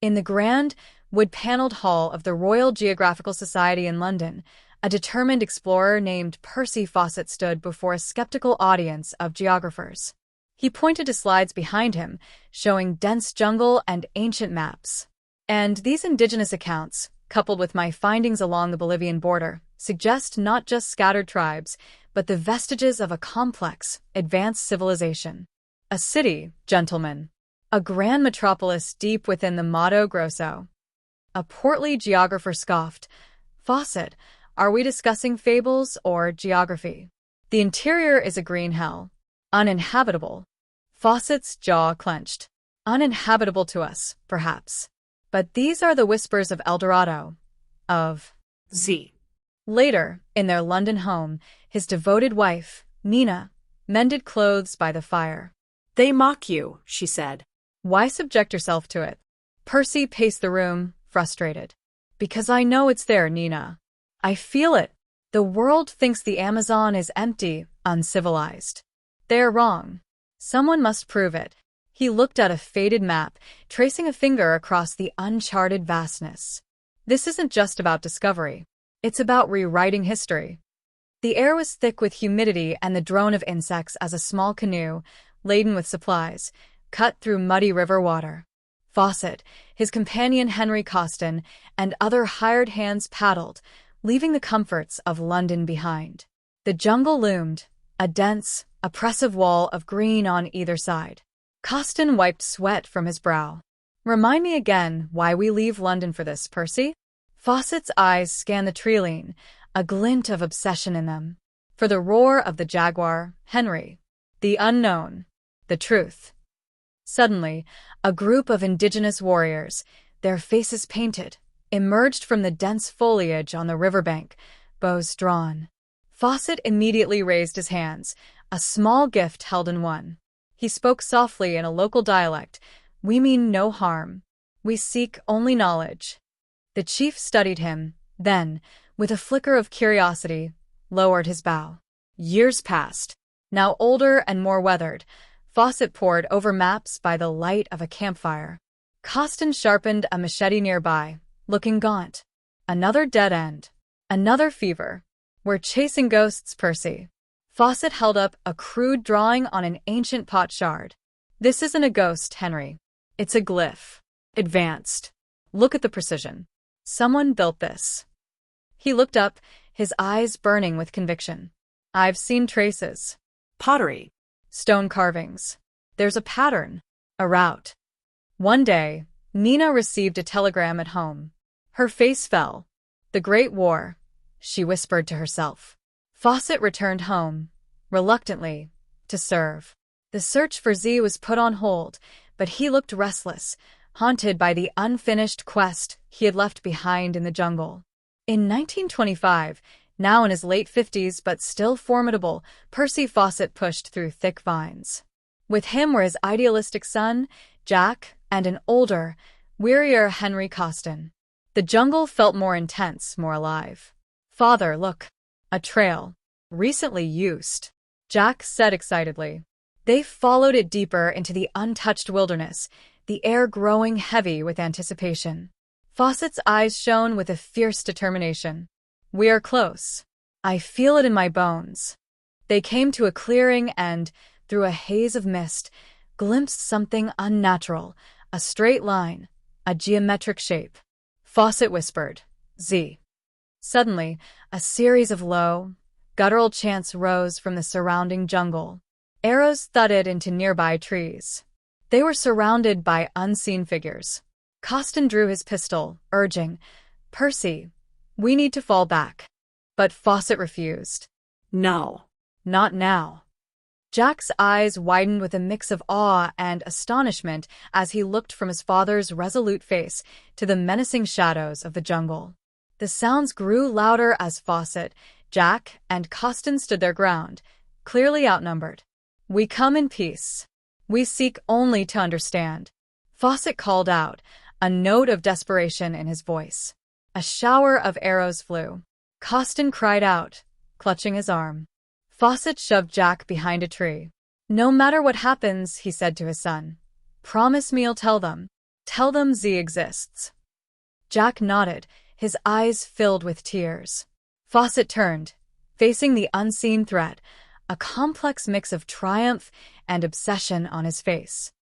In the grand, wood-paneled hall of the Royal Geographical Society in London, a determined explorer named Percy Fawcett stood before a skeptical audience of geographers. He pointed to slides behind him, showing dense jungle and ancient maps. And these indigenous accounts, coupled with my findings along the Bolivian border, suggest not just scattered tribes, but the vestiges of a complex, advanced civilization. A city, gentlemen. A grand metropolis deep within the Mato Grosso. A portly geographer scoffed. Fawcett, are we discussing fables or geography? The interior is a green hell. Uninhabitable. Fawcett's jaw clenched. Uninhabitable to us, perhaps. But these are the whispers of El Dorado. Of Z. Later, in their London home, his devoted wife, Nina, mended clothes by the fire. They mock you, she said. Why subject yourself to it? Percy paced the room, frustrated. Because I know it's there, Nina. I feel it. The world thinks the Amazon is empty, uncivilized. They're wrong. Someone must prove it. He looked at a faded map, tracing a finger across the uncharted vastness. This isn't just about discovery. It's about rewriting history. The air was thick with humidity and the drone of insects as a small canoe, laden with supplies, cut through muddy river water. Fawcett, his companion Henry Coston, and other hired hands paddled, leaving the comforts of London behind. The jungle loomed, a dense, oppressive wall of green on either side. Coston wiped sweat from his brow. Remind me again why we leave London for this, Percy? Fawcett's eyes scanned the treeline, a glint of obsession in them. For the roar of the jaguar, Henry. The unknown. The truth. Suddenly, a group of indigenous warriors, their faces painted, emerged from the dense foliage on the riverbank, bows drawn. Fawcett immediately raised his hands, a small gift held in one. He spoke softly in a local dialect. We mean no harm. We seek only knowledge. The chief studied him, then, with a flicker of curiosity, lowered his bow. Years passed. Now older and more weathered, Fawcett pored over maps by the light of a campfire. Coston sharpened a machete nearby, looking gaunt. Another dead end. Another fever. We're chasing ghosts, Percy. Fawcett held up a crude drawing on an ancient pot shard. This isn't a ghost, Henry. It's a glyph. Advanced. Look at the precision. Someone built this. He looked up, his eyes burning with conviction. I've seen traces. Pottery. Stone carvings. There's a pattern. A route. One day, Nina received a telegram at home. Her face fell. The Great War, she whispered to herself. Fawcett returned home, reluctantly, to serve. The search for Z was put on hold, but he looked restless, haunted by the unfinished quest he had left behind in the jungle. In 1925, now in his late 50s but still formidable, Percy Fawcett pushed through thick vines. With him were his idealistic son, Jack, and an older, wearier Henry Coston. The jungle felt more intense, more alive. Father, look. A trail. Recently used. Jack said excitedly. They followed it deeper into the untouched wilderness, the air growing heavy with anticipation. Fawcett's eyes shone with a fierce determination. We are close. I feel it in my bones. They came to a clearing and, through a haze of mist, glimpsed something unnatural, a straight line, a geometric shape. Fawcett whispered, Z. Suddenly, a series of low, guttural chants rose from the surrounding jungle. Arrows thudded into nearby trees. They were surrounded by unseen figures. Coston drew his pistol, urging, Percy, we need to fall back. But Fawcett refused. No. Not now. Jack's eyes widened with a mix of awe and astonishment as he looked from his father's resolute face to the menacing shadows of the jungle. The sounds grew louder as Fawcett, Jack, and Coston stood their ground, clearly outnumbered. We come in peace. We seek only to understand. Fawcett called out, a note of desperation in his voice. A shower of arrows flew. Coston cried out, clutching his arm. Fawcett shoved Jack behind a tree. No matter what happens, he said to his son, promise me you'll tell them. Tell them Z exists. Jack nodded, his eyes filled with tears. Fawcett turned, facing the unseen threat, a complex mix of triumph and obsession on his face.